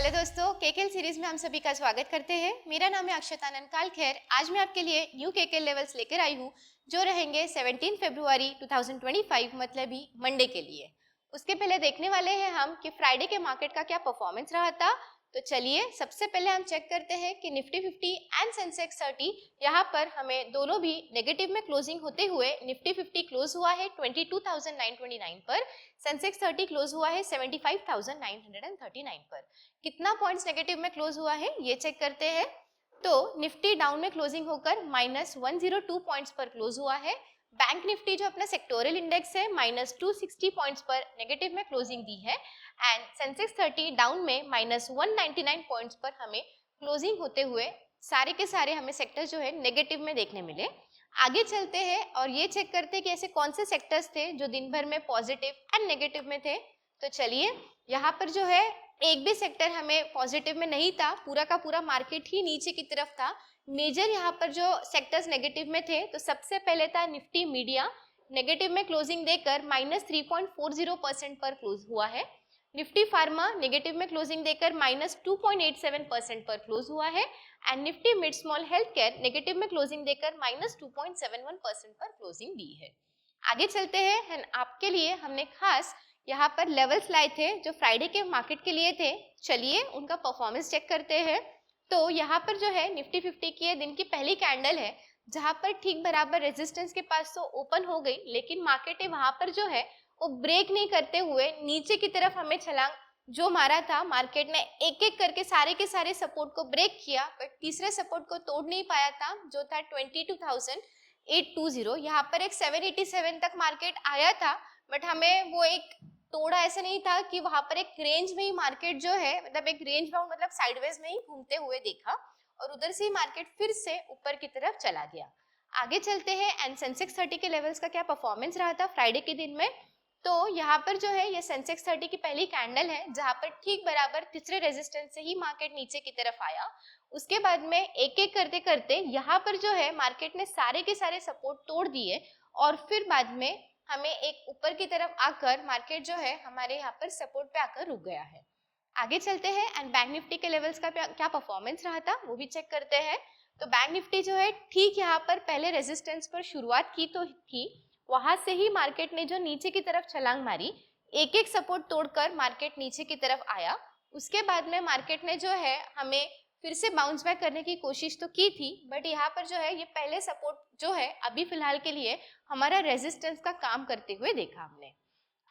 Hello दोस्तों, KKL series में हम सभी का स्वागत करते हैं। मेरा नाम है अक्षतानंद कालखेर। आज मैं आपके लिए न्यू केकेएल लेवल्स लेकर आई हूँ जो रहेंगे 17 फरवरी 2025 मतलब ही मंडे के लिए। उसके पहले देखने वाले हैं हम कि फ्राइडे के मार्केट का क्या परफॉर्मेंस रहा था। तो चलिए सबसे पहले हम चेक करते हैं कि निफ्टी 50 एंड सेंसेक्स 30 यहाँ पर हमें दोनों भी नेगेटिव में क्लोजिंग होते हुए निफ्टी 50 क्लोज हुआ है 22,929 पर, सेंसेक्स 30 क्लोज हुआ है 75,939 पर। कितना पॉइंट्स नेगेटिव में क्लोज हुआ है ये चेक करते हैं। तो निफ्टी डाउन में क्लोजिंग होकर -102 पॉइंट्स पर क्लोज हुआ है। बैंक निफ्टी जो अपना सेक्टोरियल इंडेक्स है -260 पॉइंट्स पर नेगेटिव में क्लोजिंग दी है एंड सेंसेक्स 30 डाउन में -199 पॉइंट्स पर हमें क्लोजिंग होते हुए सारे के सारे हमें सेक्टर जो है नेगेटिव में देखने मिले। आगे चलते हैं और ये चेक करते हैं कि ऐसे कौन से सेक्टर्स थे जो दिन भर में पॉजिटिव एंड नेगेटिव में थे। तो चलिए यहाँ पर जो है एक भी सेक्टर हमें पॉजिटिव में नहीं था, पूरा का पूरा मार्केट ही नीचे की तरफ था। मेजर यहाँ पर जो सेक्टर्स नेगेटिव में थे तो सबसे पहले था निफ्टी मीडिया, नेगेटिव में क्लोजिंग देकर -3.40% पर क्लोज हुआ है। निफ्टी फार्मा नेगेटिव में क्लोजिंग देकर -2.87% पर क्लोज हुआ है and Nifty mid small health care negative में क्लोजिंग देकर -2.71% पर क्लोजिंग दी है। आगे चलते हैं, आपके लिए हमने खास यहाँ पर लेवल्स लाए थे जो फ्राइडे के मार्केट के लिए थे। चलिए उनका परफॉर्मेंस चेक करते हैं। तो यहाँ पर जो है निफ्टी 50 की दिन की पहली कैंडल है जहाँ पर ठीक बराबर रेजिस्टेंस के पास तो ओपन हो गई, लेकिन मार्केट ने वहां पर जो है वो ब्रेक नहीं करते हुए नीचे की तरफ हमें छलांग जो मारा था। मार्केट ने एक एक करके सारे के सारे सपोर्ट को ब्रेक किया बट तीसरे सपोर्ट को तोड़ नहीं पाया था जो था 22,820। यहाँ पर एक 787 तक मार्केट आया था बट हमें वो एक तोड़ा ऐसा नहीं था कि वहां पर एक रेंज में ही मार्केट जो है मतलब एक रेंज बाउंड मतलब साइडवेज में ही घूमते हुए देखा और उधर से ही मार्केट फिर से ऊपर की तरफ चला गया। आगे चलते हैं एंड सेंसेक्स 30 के लेवल्स का क्या परफॉर्मेंस रहा था फ्राइडे के दिन में। तो यहाँ पर जो है ये सेंसेक्स 30 की पहली कैंडल है जहाँ पर ठीक बराबर तीसरे रेजिस्टेंस से ही मार्केट नीचे की तरफ आया। उसके बाद में एक एक करते करते यहाँ पर जो है मार्केट ने सारे के सारे सपोर्ट तोड़ दिए और फिर बाद में हमें एक ऊपर की तरफ आकर मार्केट जो है हमारे यहाँ पर सपोर्ट पे आकर रुक गया है। आगे चलते हैं एंड बैंक निफ्टी के लेवल्स का क्या परफॉर्मेंस रहा था वो भी चेक करते हैं। तो बैंक निफ्टी जो है ठीक यहाँ पर पहले रेजिस्टेंस पर शुरुआत की तो थी, वहां से ही मार्केट ने जो नीचे की तरफ छलांग मारी, एक एक सपोर्ट तोड़कर मार्केट नीचे की तरफ आया। उसके बाद में मार्केट ने जो है हमें फिर से बाउंस बैक करने की कोशिश तो की थी बट यहाँ पर जो है ये पहले सपोर्ट जो है अभी फिलहाल के लिए हमारा रेजिस्टेंस का काम करते हुए देखा हमने।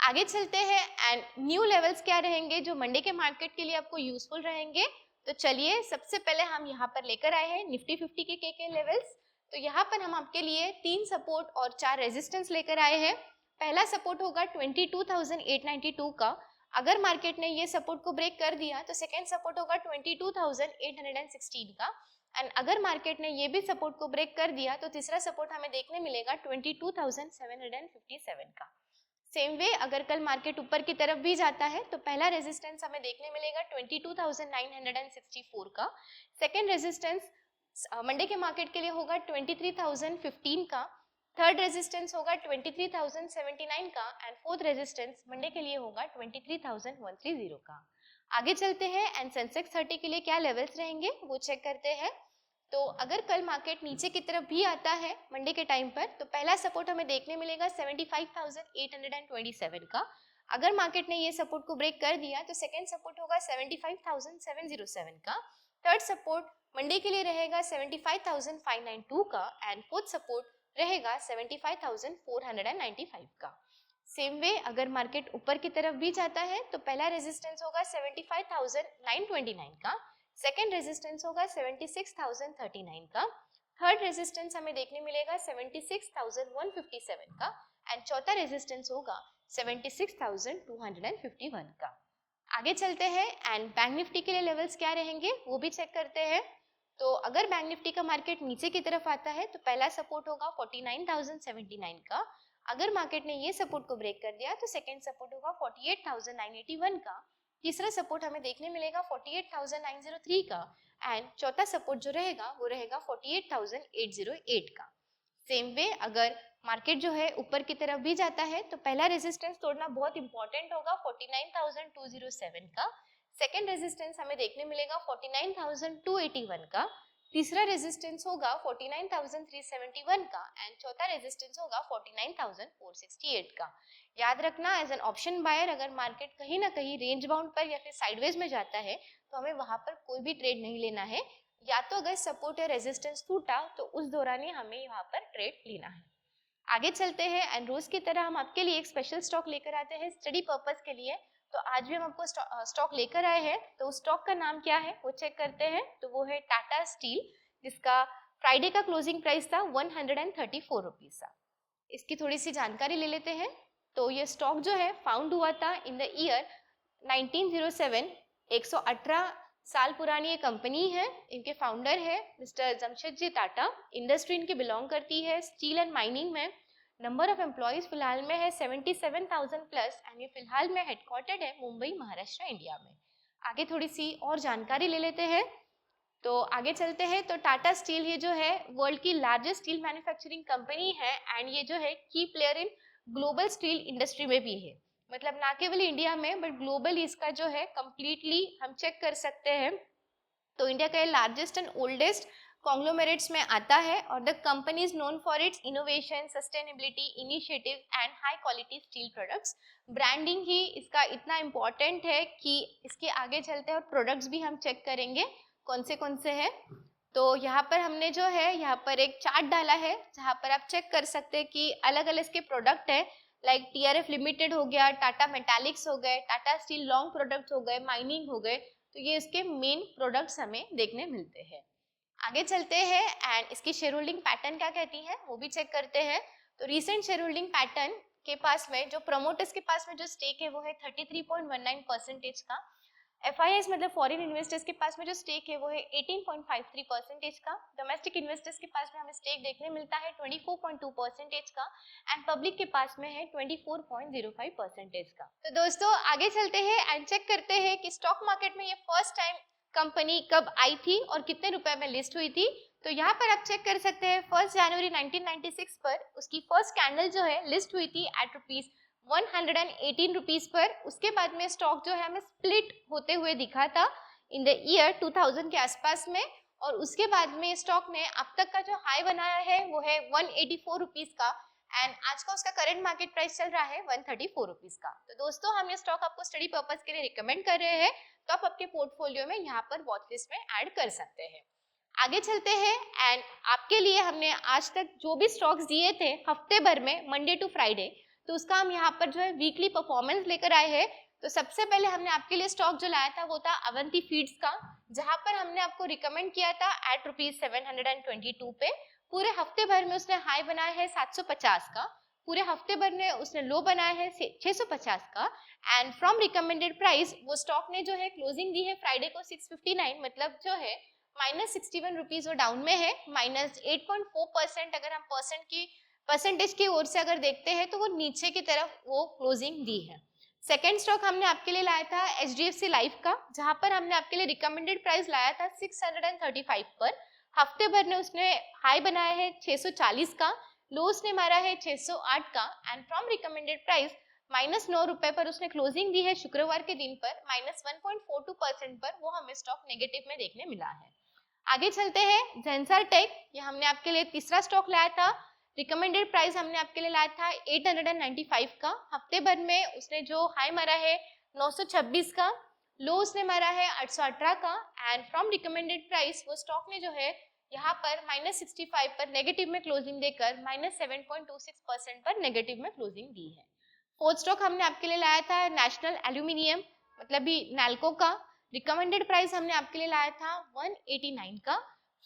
आगे चलते हैं एंड न्यू लेवल्स क्या रहेंगे जो मंडे के मार्केट के लिए आपको यूजफुल रहेंगे। तो चलिए सबसे पहले हम यहाँ पर लेकर आए हैं निफ्टी 50 के लेवल्स। तो यहाँ पर हम आपके लिए 3 सपोर्ट और 4 रेजिस्टेंस लेकर आए हैं। पहला सपोर्ट होगा 22,892 का, अगर मार्केट ने ये सपोर्ट को ब्रेक कर दिया तो सेकेंड सपोर्ट होगा 22,816 का एंड अगर मार्केट ने ये भी सपोर्ट को ब्रेक कर दिया तो तीसरा सपोर्ट हमें देखने मिलेगा 22,757 का। सेम वे अगर कल मार्केट ऊपर की तरफ भी जाता है तो पहला रेजिस्टेंस हमें देखने मिलेगा 22,964 का, सेकेंड रेजिस्टेंस मंडे के मार्केट के लिए होगा 23,015 का, थर्ड रेजिस्टेंस होगा 23,079 का एंड फोर्थ रेजिस्टेंस मंडे के लिए होगा 23,130 का। आगे चलते हैं एंड सेंसेक्स 30 के लिए क्या लेवल्स रहेंगे वो चेक करते हैं। तो अगर कल मार्केट नीचे की तरफ भी आता है मंडे के टाइम पर तो पहला सपोर्ट हमें देखने मिलेगा 75,827 का, अगर मार्केट ने ये सपोर्ट को ब्रेक कर दिया तो सेकेंड सपोर्ट होगा 75,707 का, थर्ड सपोर्ट मंडे के लिए रहेगा 75,592 का एंड फोर्थ सपोर्ट रहेगा 75,495 का। सेम वे अगर मार्केट ऊपर की तरफ भी जाता है तो पहला रेजिस्टेंस होगा 75,929 का, सेकेंड रेजिस्टेंस होगा 76,039 का, थर्ड रेजिस्टेंस हमें देखने मिलेगा 76,157 का एंड चौथा रेजिस्टेंस होगा 76,251 का। आगे चलते हैं एंड बैंक निफ्टी के लिए लेवल्स क्या रहेंगे वो भी चेक करते हैं। तो अगर बैंक निफ्टी का मार्केट नीचे की तरफ आता है तो पहला सपोर्ट होगा 49,079 का, अगर मार्केट ने ये सपोर्ट को ब्रेक कर दिया तो सेकेंड सपोर्ट होगा 48,981 का, तीसरा सपोर्ट हमें देखने मिलेगा 48,903 का एंड चौथा सपोर्ट जो रहेगा वो रहेगा 48,808 का। सेम वे अगर मार्केट जो है ऊपर की तरफ भी जाता है तो पहला रेजिस्टेंस तोड़ना बहुत इंपॉर्टेंट होगा 49,207 का, सेकेंड रेजिस्टेंस हमें देखने मिलेगा 49,281 का, तीसरा रेजिस्टेंस होगा 49,371 का एंड चौथा रेजिस्टेंस होगा 49,468 का। याद रखना, एज एन ऑप्शन बायर अगर मार्केट कहीं ना कहीं रेंज बाउंड पर या फिर साइडवेज में जाता है तो हमें वहां पर कोई भी ट्रेड नहीं लेना है, या तो अगर सपोर्ट या रेजिस्टेंस टूटा तो उस दौरान ही हमें यहाँ पर ट्रेड लेना है। आगे चलते हैं एंड रोज की तरह हम आपके लिए एक स्पेशल स्टॉक लेकर आते हैं स्टडी पर्पस के लिए। तो आज भी हम आपको स्टॉक लेकर आए हैं, तो उस स्टॉक का नाम क्या है वो चेक करते हैं। तो वो है टाटा स्टील, जिसका फ्राइडे का क्लोजिंग प्राइस था 134 रुपीज था। इसकी थोड़ी सी जानकारी ले लेते हैं। तो ये स्टॉक जो है फाउंड हुआ था इन द ईयर 1907। 118 साल पुरानी ये कंपनी है। इनके फाउंडर है मिस्टर जमशेदजी टाटा। इंडस्ट्री इनकी बिलोंग करती है स्टील एंड माइनिंग में। नंबर ऑफ एम्प्लॉयज फिलहाल में है 77,000 प्लस एंड ये फिलहाल में हेडक्वार्टर्ड है मुंबई महाराष्ट्र इंडिया में। आगे थोड़ी सी और जानकारी ले लेते हैं। तो आगे चलते हैं। तो टाटा स्टील ये जो है वर्ल्ड की लार्जेस्ट स्टील मैन्युफैक्चरिंग कंपनी है एंड ये जो है की player in global steel industry में भी है। मतलब ना केवल इंडिया में बट ग्लोबली इसका जो है कंप्लीटली हम चेक कर सकते हैं। तो इंडिया का लार्जेस्ट एंड ओल्डेस्ट कॉन्ग्लोमेरेट्स में आता है और the company is known for its innovation, sustainability initiative and high quality steel products. Branding ही इसका इतना इम्पोर्टेंट है कि इसके आगे चलते हैं और प्रोडक्ट्स भी हम चेक करेंगे कौन से हैं। तो यहाँ पर हमने जो है यहाँ पर एक चार्ट डाला है जहाँ पर आप चेक कर सकते हैं कि अलग अलग इसके प्रोडक्ट है, लाइक टीआरएफ लिमिटेड हो गया, टाटा मेटालिक्स हो गए, टाटा स्टील लॉन्ग प्रोडक्ट्स हो गए, माइनिंग हो गए। तो ये इसके मेन प्रोडक्ट्स हमें देखने मिलते हैं। आगे चलते हैं एंड इसकी शेयर होल्डिंग पैटर्न क्या कहती है वो भी चेक करते हैं। तो रीसेंट शेयर होल्डिंग पैटर्न के पास में जो प्रमोटर्स के पास में जो स्टेक है वो है 33.19% का। FIIs मतलब फॉरेन इन्वेस्टर्स के पास में जो स्टेक है वो है 18.53% का। डोमेस्टिक इन्वेस्टर्स के पास में हमें स्टेक देखने मिलता है 24.2% का एंड पब्लिक के पास में है 24.05% का। तो दोस्तों आगे चलते हैं एंड चेक करते हैं कि स्टॉक मार्केट में ये फर्स्ट टाइम कंपनी कब आई थी और कितने रुपए में लिस्ट हुई थी। तो यहाँ पर आप चेक कर सकते हैं 1 जनवरी 1996 पर उसकी फर्स्ट कैंडल जो है लिस्ट हुई थी एट ₹118 पर। उसके बाद में स्टॉक जो है हमें स्प्लिट होते हुए दिखा था इन द ईयर 2000 के आसपास में, और उसके बाद में स्टॉक ने अब तक का जो हाई बनाया है वो है 184 रुपीज का एंड आज का उसका करंट मार्केट प्राइस चल रहा है 134 रुपीज का। तो दोस्तों हम ये स्टॉक आपको स्टडी पर्पस के लिए रिकमेंड कर रहे हैं, तो आप आपके पोर्टफोलियो में यहाँ पर वॉच लिस्ट में ऐड कर सकते हैं। आगे चलते हैं एंड आपके लिए हमने आज तक जो भी स्टॉक्स दिए थे हफ्ते भर में मंडे टू फ्राइडे, तो उसका हम यहाँ पर जो है वीकली परफॉर्मेंस लेकर आए हैं। तो सबसे पहले हमने आपके लिए स्टॉक जो लाया था वो था अवंती फीड्स का, जहां पर हमने आपको रिकमेंड किया था एट ₹722 पे। पूरे हफ्ते भर में उसने हाई बनाया है 750 का, पूरे हफ्ते भर में उसने लो बनाया है 650 का एंड फ्रॉम रिकमेंडेड प्राइस वो स्टॉक ने जो है क्लोजिंग दी है फ्राइडे को 659, मतलब जो है -61 रुपीज वो डाउन में है, -8.4%। अगर हम परसेंटेज की ओर से अगर देखते हैं तो वो नीचे की तरफ वो क्लोजिंग दी है। सेकेंड स्टॉक हमने आपके लिए लाया था HDFC लाइफ का, जहां पर हमने आपके लिए रिकमेंडेड प्राइस लाया था 635 पर। हफ्ते भर ने उसने हाई बनाया है 640 का, लो उसने मारा है 608 का एंड फ्रॉम रिकमेंडेड प्राइस -9 रुपए पर उसने क्लोजिंग दी है शुक्रवार के दिन पर, -1.42% पर वो हमें स्टॉक नेगेटिव में देखने मिला है। आगे चलते हैं जेंसर टेक, ये हमने आपके लिए तीसरा स्टॉक लाया था। रिकमेंडेड प्राइस हमने आपके लिए लाया था 895 का। हफ्ते भर में उसने जो हाई मारा है 926 का, लो उसने मारा है 818 का एंड फ्रॉम रिकमेंडेड प्राइस वो स्टॉक ने जो है यहाँ पर -65 पर नेगेटिव में क्लोजिंग देकर -7.26% पर नेगेटिव में क्लोजिंग दी है। फोर्थ स्टॉक हमने आपके लिए लाया था नेशनल एल्यूमिनियम, मतलब भी नैल्को का। रिकमेंडेड प्राइस हमने आपके लिए लाया था 189 का।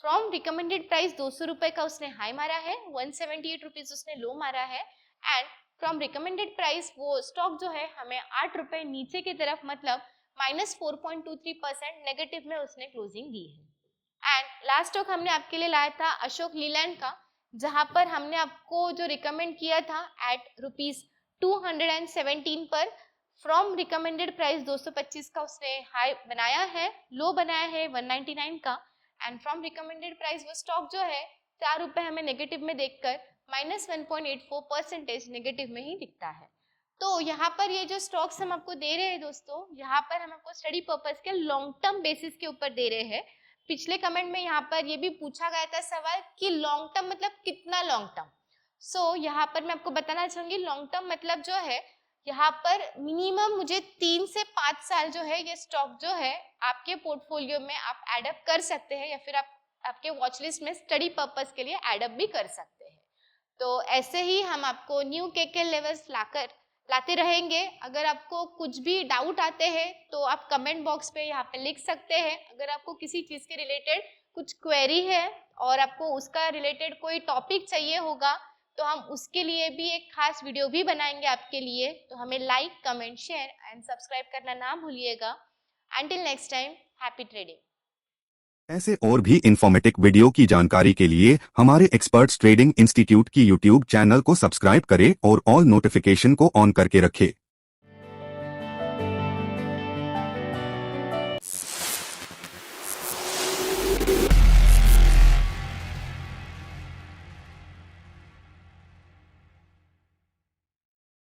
फ्रॉम रिकमेंडेड प्राइस 200 रुपए का उसने हाई मारा है, 178 रुपीज उसने लो मारा है एंड फ्रॉम रिकमेंडेड प्राइस वो स्टॉक जो है हमें 8 रुपए नीचे की तरफ, मतलब -4.23% नेगेटिव में उसने क्लोजिंग दी है। एंड लास्ट स्टॉक हमने आपके लिए लाया था अशोक लीलैंड का, जहां पर हमने आपको जो रिकमेंड किया था एट ₹217 पर। फ्रॉम रिकमेंडेड प्राइस 225 का उसने हाई बनाया है, लो बनाया है 199 का एंड फ्रॉम रिकमेंडेड प्राइस वो स्टॉक जो है 4 रुपए हमें नेगेटिव में देखकर -1.84% नेगेटिव में ही दिखता है। तो यहाँ पर ये जो स्टॉक्स हम आपको दे रहे हैं दोस्तों, यहाँ पर हम आपको स्टडी पर्पस के लॉन्ग टर्म बेसिस के ऊपर दे रहे हैं। पिछले कमेंट में यहाँ पर ये भी पूछा गया था सवाल कि लॉन्ग टर्म मतलब कितना लॉन्ग टर्म। सो यहाँ पर मैं आपको बताना चाहूंगी लॉन्ग टर्म मतलब जो है यहाँ पर मिनिमम मुझे 3 से 5 साल जो है ये स्टॉक जो है आपके पोर्टफोलियो में आप एडअप कर सकते हैं, या फिर आप आपके वॉच लिस्ट में स्टडी पर्पस के लिए एडअप भी कर सकते हैं। तो ऐसे ही हम आपको न्यू केके लेवल्स लाते रहेंगे। अगर आपको कुछ भी डाउट आते हैं तो आप कमेंट बॉक्स पे यहाँ पे लिख सकते हैं। अगर आपको किसी चीज के रिलेटेड कुछ क्वेरी है और आपको उसका रिलेटेड कोई टॉपिक चाहिए होगा तो हम उसके लिए भी एक खास वीडियो भी बनाएंगे आपके लिए। तो हमें like, comment, share and subscribe करना ना भूलिएगा। Until next time, happy trading. ऐसे और भी इंफॉर्मेटिव वीडियो की जानकारी के लिए हमारे एक्सपर्ट्स ट्रेडिंग इंस्टीट्यूट की यूट्यूब चैनल को सब्सक्राइब करें और ऑल नोटिफिकेशन को ऑन करके रखें।